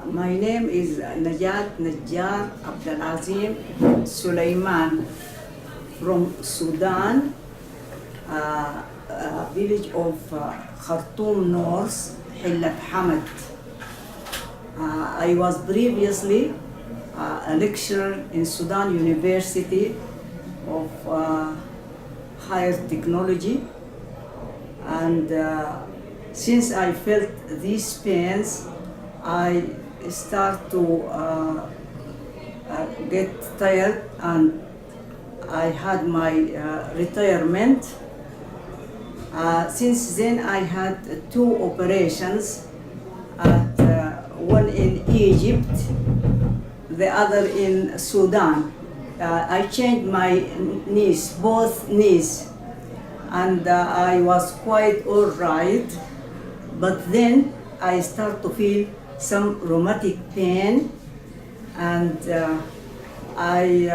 My name is Najat Najar Abdelazim Suliman from Sudan, village of Khartoum North, Hillat Hamad. I was previously a lecturer in Sudan University of Higher Technology, and since I felt these pains, I start to get tired, and I had my retirement. Since then I had 2 operations, one in Egypt, the other in Sudan. I changed my knees, both knees, and I was quite all right, but then I start to feel some rheumatic pain, and I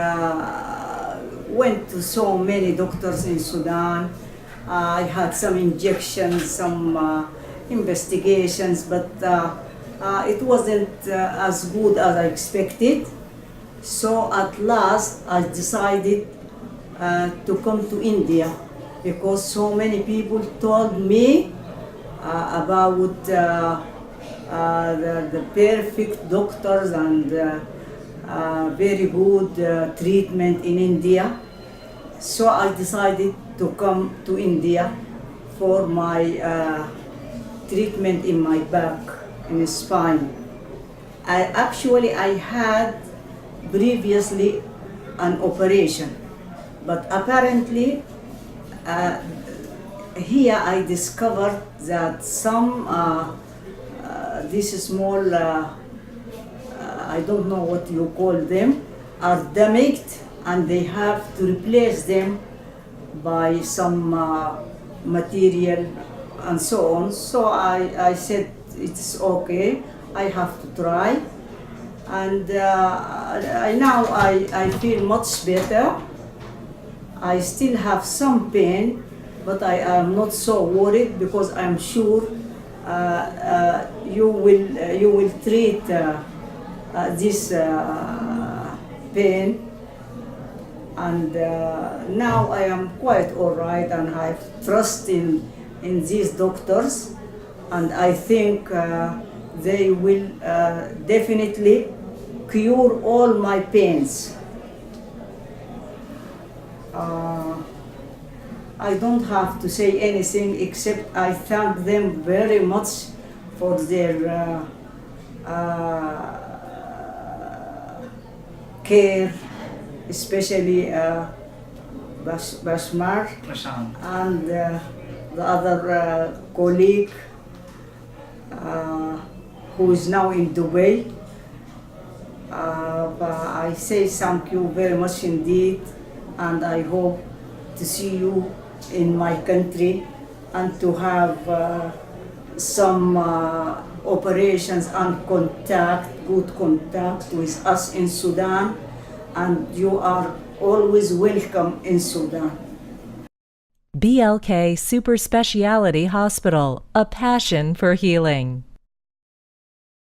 went to so many doctors in Sudan. I had some injections, some investigations, but it wasn't as good as I expected. So at last I decided to come to India, because so many people told me about the perfect doctors and very good treatment in India. So I decided to come to India for my treatment in my back, in the spine. I had previously an operation, but apparently here I discovered that some these small, I don't know what you call them, are damaged, and they have to replace them by some material and so on. So I said it's okay, I have to try, and now I feel much better. I still have some pain, but I am not so worried, because I'm sure you will treat this pain, and now I am quite all right, and I have trust in these doctors, and I think they will definitely cure all my pains. I don't have to say anything except I thank them very much for their care, especially Bashmar and the other colleague who is now in Dubai. I say thank you very much indeed, and I hope to see you in my country and to have some operations and good contact with us in Sudan, and you are always welcome in Sudan. BLK Super Speciality Hospital, a passion for healing.